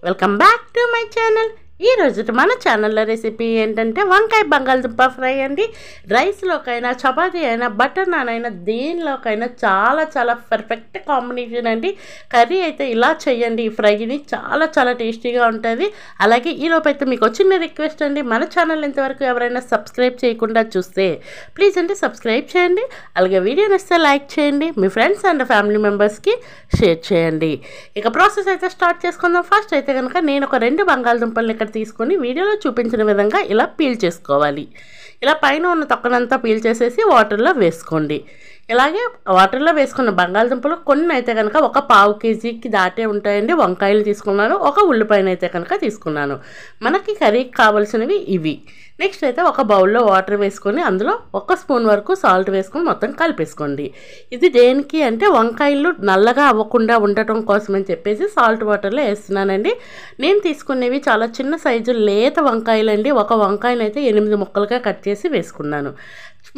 Welcome back to my channel. ఈ రోజు మన ఛానల్లో రెసిపీ ఏంటంటే వంకాయ బంగాళదుంప ఫ్రై అండి. రైస్లోకైనా చపాతీ అయినా బటర్ నాన్ అయినా దేనిలోకైనా చాలా చాలా పర్ఫెక్ట్ కాంబినేషన్ అండి. కర్రీ అయితే ఇలా చేయండి, ఈ ఫ్రైని చాలా చాలా టేస్టీగా ఉంటుంది. అలాగే ఈలోపు అయితే మీకు చిన్న రిక్వెస్ట్ అండి, మన ఛానల్ ఇంతవరకు ఎవరైనా సబ్స్క్రైబ్ చేయకుండా చూస్తే ప్లీజ్ అండి సబ్స్క్రైబ్ చేయండి. అలాగే వీడియో నచ్చితే లైక్ చేయండి, మీ ఫ్రెండ్స్ అండ్ ఫ్యామిలీ మెంబర్స్కి షేర్ చేయండి. ఇక ప్రాసెస్ అయితే స్టార్ట్ చేసుకుందాం. ఫస్ట్ అయితే కనుక నేను ఒక 2 బంగాళదుంపల్ని ఇక్కడ తీసుకొని వీడియోలో చూపించిన విధంగా ఇలా పీల్ చేసుకోవాలి. ఇలా పైన ఉన్న తొక్కనంతా పీల్ చేసేసి వాటర్లో వేసుకోండి. ఇలాగే వాటర్లో వేసుకున్న బంగాళదుంపలు కొన్ని అయితే కనుక ఒక 1/2 కేజీకి దాటే ఉంటాయండి. వంకాయలు తీసుకున్నాను, ఒక ఉల్లిపాయను అయితే కనుక తీసుకున్నాను. మనకి కర్రీకి కావాల్సినవి ఇవి. నెక్స్ట్ అయితే ఒక బౌల్లో వాటర్ వేసుకొని అందులో 1 స్పూన్ వరకు సాల్ట్ వేసుకొని మొత్తం కలిపేసుకోండి. ఇది దేనికి అంటే వంకాయలు నల్లగా అవ్వకుండా ఉండటం కోసం అని చెప్పేసి సాల్ట్ వాటర్లో వేస్తున్నానండి. నేను తీసుకునేవి చాలా చిన్న సైజు లేత వంకాయలండి. ఒక వంకాయను అయితే 8 ముక్కలుగా కట్ చేసి వేసుకున్నాను.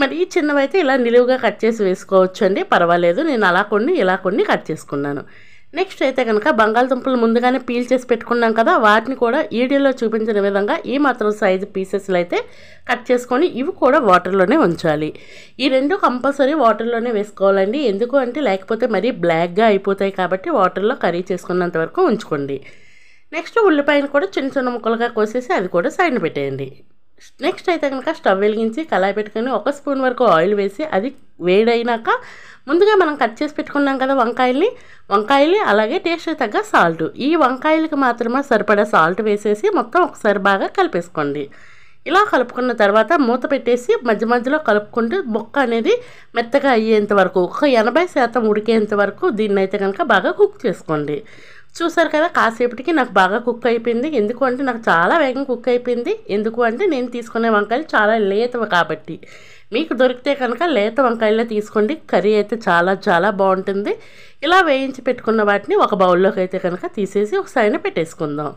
మరి ఈ చిన్నవైతే ఇలా నిలువుగా కట్ చేసి వేసుకోవచ్చు అండి, పర్వాలేదు. నేను అలా కొన్ని ఇలా కొన్ని కట్ చేసుకున్నాను. నెక్స్ట్ అయితే కనుక బంగాళదుంపలు ముందుగానే పీల్ చేసి పెట్టుకున్నాం కదా, వాటిని కూడా వీడియోలో చూపించిన విధంగా ఈ మాత్రం సైజు పీసెస్లు అయితే కట్ చేసుకొని ఇవి కూడా వాటర్లోనే ఉంచాలి. ఈ 2 కంపల్సరీ వాటర్లోనే వేసుకోవాలండి. ఎందుకు అంటే లేకపోతే మరీ బ్లాక్గా అయిపోతాయి కాబట్టి వాటర్లో కర్రీ చేసుకున్నంత వరకు ఉంచుకోండి. నెక్స్ట్ ఉల్లిపాయను కూడా చిన్న చిన్న ముక్కలుగా కోసేసి అది కూడా సైడ్న పెట్టేయండి. నెక్స్ట్ అయితే కనుక స్టవ్ వెలిగించి కళాయి పెట్టుకొని 1 స్పూన్ వరకు ఆయిల్ వేసి అది వేడైనాక ముందుగా మనం కట్ చేసి పెట్టుకున్నాం కదా వంకాయలు అలాగే టేస్ట్ తగ్గ సాల్ట్, ఈ వంకాయలకి మాత్రమే సరిపడా సాల్ట్ వేసేసి మొత్తం ఒకసారి బాగా కలిపేసుకోండి. ఇలా కలుపుకున్న తర్వాత మూత పెట్టేసి మధ్య మధ్యలో కలుపుకుంటూ ముక్క అనేది మెత్తగా అయ్యేంత వరకు ఒక 80% ఉడికేంత వరకు దీన్ని అయితే కనుక బాగా కుక్ చేసుకోండి. చూసారు కదా, కాసేపటికి నాకు బాగా కుక్ అయిపోయింది. ఎందుకు అంటే నాకు చాలా వేగంగా కుక్ అయిపోయింది. ఎందుకు అంటే నేను తీసుకునే వంకాయలు చాలా లేతవి కాబట్టి. మీకు దొరికితే కనుక లేత వంకాయలే తీసుకోండి, కర్రీ అయితే చాలా చాలా బాగుంటుంది. ఇలా వేయించి పెట్టుకున్న వాటిని ఒక బౌల్లోకి అయితే కనుక తీసేసి ఒక సైడ్న పెట్టేసుకుందాం.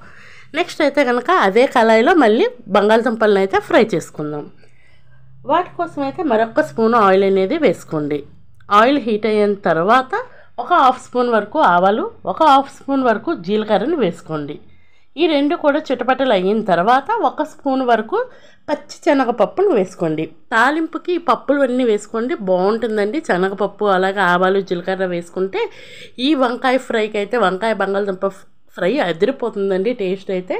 నెక్స్ట్ అయితే కనుక అదే కళాయిలో మళ్ళీ బంగాళదుంపలను అయితే ఫ్రై చేసుకుందాం. వాటి కోసం అయితే మరొక స్పూన్ ఆయిల్ అనేది వేసుకోండి. ఆయిల్ హీట్ అయిన తర్వాత ఒక 1/2 స్పూన్ వరకు ఆవాలు, ఒక 1/2 స్పూన్ వరకు జీలకర్రని వేసుకోండి. ఈ 2 కూడా చిటపటలు అయిన తర్వాత 1 స్పూన్ వరకు పచ్చి శనగపప్పును వేసుకోండి. తాలింపుకి ఈ పప్పులు అన్నీ వేసుకోండి, బాగుంటుందండి. శనగపప్పు అలాగే ఆవాలు జీలకర్ర వేసుకుంటే ఈ వంకాయ ఫ్రైకి అయితే వంకాయ బంగాళదుంప ఫ్రై అదిరిపోతుందండి టేస్ట్ అయితే.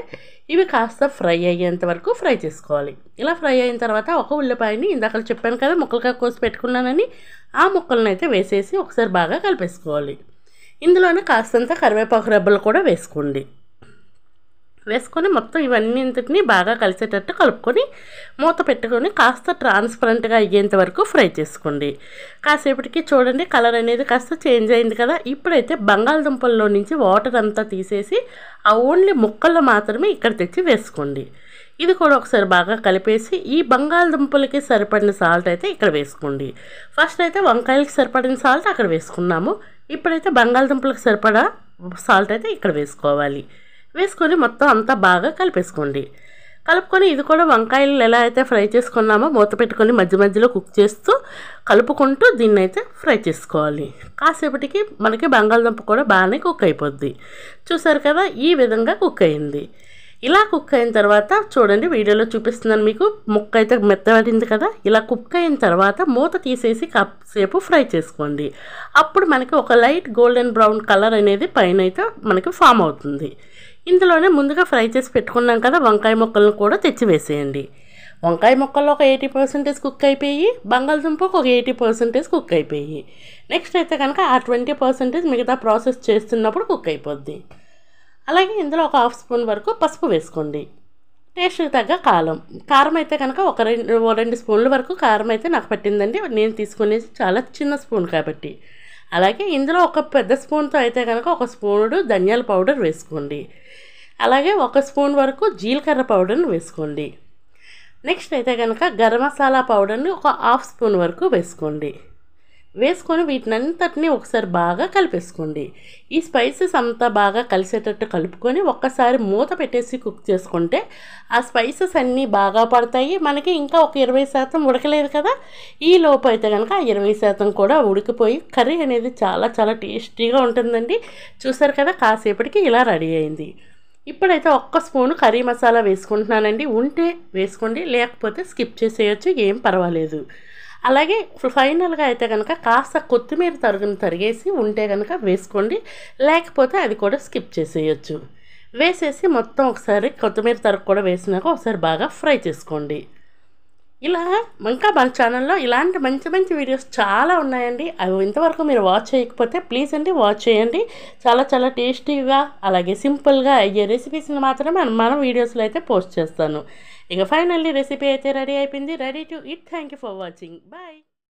ఇవి కాస్త ఫ్రై అయ్యేంత వరకు ఫ్రై చేసుకోవాలి. ఇలా ఫ్రై అయిన తర్వాత ఒక ఉల్లిపాయని ఇందాక చెప్పాను కదా ముక్కలుగా కోసి పెట్టుకున్నానని, ఆ ముక్కలను అయితే వేసేసి ఒకసారి బాగా కలిపేసుకోవాలి. ఇందులోనే కాస్తంత కరివేపాకు రెబ్బలు కూడా వేసుకోండి. వేసుకొని మొత్తం ఇవన్నింటిని బాగా కలిసేటట్టు కలుపుకొని మూత పెట్టుకొని కాస్త ట్రాన్స్పరెంట్గా అయ్యేంత వరకు ఫ్రై చేసుకోండి. కాసేపటికి చూడండి కలర్ అనేది కాస్త చేంజ్ అయింది కదా. ఇప్పుడైతే బంగాళదుంపల్లో నుంచి వాటర్ అంతా తీసేసి ఆ ఓన్లీ ముక్కల్లో మాత్రమే ఇక్కడ తెచ్చి వేసుకోండి. ఇది కూడా ఒకసారి బాగా కలిపేసి ఈ బంగాళదుంపలకి సరిపడిన సాల్ట్ అయితే ఇక్కడ వేసుకోండి. ఫస్ట్ అయితే వంకాయలకి సరిపడిన సాల్ట్ అక్కడ వేసుకున్నాము, ఇప్పుడైతే బంగాళదుంపలకు సరిపడా సాల్ట్ అయితే ఇక్కడ వేసుకోవాలి. వేసుకొని మొత్తం అంతా బాగా కలిపేసుకోండి. కలుపుకొని ఇది కూడా వంకాయలు ఎలా అయితే ఫ్రై చేసుకున్నామో మూత పెట్టుకొని మధ్య మధ్యలో కుక్ చేస్తూ కలుపుకుంటూ దీన్ని అయితే ఫ్రై చేసుకోవాలి. కాసేపటికి మనకి బంగాళదుంప కూడా బాగానే కుక్ అయిపోద్ది. చూసారు కదా, ఈ విధంగా కుక్ అయింది. ఇలా కుక్ అయిన తర్వాత చూడండి వీడియోలో చూపిస్తున్నాను మీకు, ముక్క అయితే మెత్తబడింది కదా. ఇలా కుక్ అయిన తర్వాత మూత తీసేసి కాసేపు ఫ్రై చేసుకోండి. అప్పుడు మనకి ఒక లైట్ గోల్డెన్ బ్రౌన్ కలర్ అనేది పైన అయితే మనకి ఫామ్ అవుతుంది. ఇందులోనే ముందుగా ఫ్రై చేసి పెట్టుకున్నాం కదా వంకాయ ముక్కలను కూడా తెచ్చి వేసేయండి. వంకాయ ముక్కల్లో ఒక 80% కుక్ అయిపోయి, బంగాళదుంప ఒక 80% కుక్ అయిపోయి, నెక్స్ట్ అయితే కనుక ఆ 20% మిగతా ప్రాసెస్ చేస్తున్నప్పుడు కుక్ అయిపోద్ది. అలాగే ఇందులో ఒక 1/2 స్పూన్ వరకు పసుపు వేసుకోండి. టేస్ట్కి తగ్గ కారం అయితే కనుక ఒక 2 స్పూన్ల వరకు కారం అయితే నాకు పట్టిందండి. నేను తీసుకునేది చాలా చిన్న స్పూన్ కాబట్టి. అలాగే ఇందులో ఒక పెద్ద స్పూన్తో అయితే కనుక 1 స్పూను ధనియాల పౌడర్ వేసుకోండి. అలాగే 1 స్పూన్ వరకు జీలకర్ర పౌడర్ని వేసుకోండి. నెక్స్ట్ అయితే కనుక గరం మసాలా పౌడర్ని ఒక 1/2 స్పూన్ వరకు వేసుకోండి. వేసుకొని వీటినంతటినీ ఒకసారి బాగా కలిపేసుకోండి. ఈ స్పైసెస్ అంతా బాగా కలిసేటట్టు కలుపుకొని ఒక్కసారి మూత పెట్టేసి కుక్ చేసుకుంటే ఆ స్పైసెస్ అన్నీ బాగా పడతాయి. మనకి ఇంకా ఒక 20% ఉడకలేదు కదా, ఈ లోపు అయితే కనుక ఆ 20% కూడా ఉడికిపోయి కర్రీ అనేది చాలా చాలా టేస్టీగా ఉంటుందండి. చూసారు కదా, కాసేపటికి ఇలా రెడీ అయింది. ఇప్పుడైతే ఒక్క స్పూను కర్రీ మసాలా వేసుకుంటున్నానండి. ఉంటే వేసుకోండి, లేకపోతే స్కిప్ చేసేయచ్చు, ఏం పర్వాలేదు. అలాగే ఫైనల్గా అయితే కనుక కాస్త కొత్తిమీర తరిగేసి ఉంటే కనుక వేసుకోండి, లేకపోతే అది కూడా స్కిప్ చేసేయచ్చు. వేసేసి మొత్తం ఒకసారి కొత్తిమీర తరుగు కూడా వేసినాక ఒకసారి బాగా ఫ్రై చేసుకోండి. ఇలా ఇంకా మన ఛానల్లో ఇలాంటి మంచి మంచి వీడియోస్ చాలా ఉన్నాయండి. అవి ఇంతవరకు మీరు వాచ్ చేయకపోతే ప్లీజ్ అండి వాచ్ చేయండి. చాలా చాలా టేస్టీగా అలాగే సింపుల్గా అయ్యే రెసిపీస్ని మాత్రమే మన వీడియోస్లో అయితే పోస్ట్ చేస్తాను. ఇక ఫైనల్లీ రెసిపీ అయితే రెడీ అయిపోయింది. Ready to eat. Thank you for watching. Bye.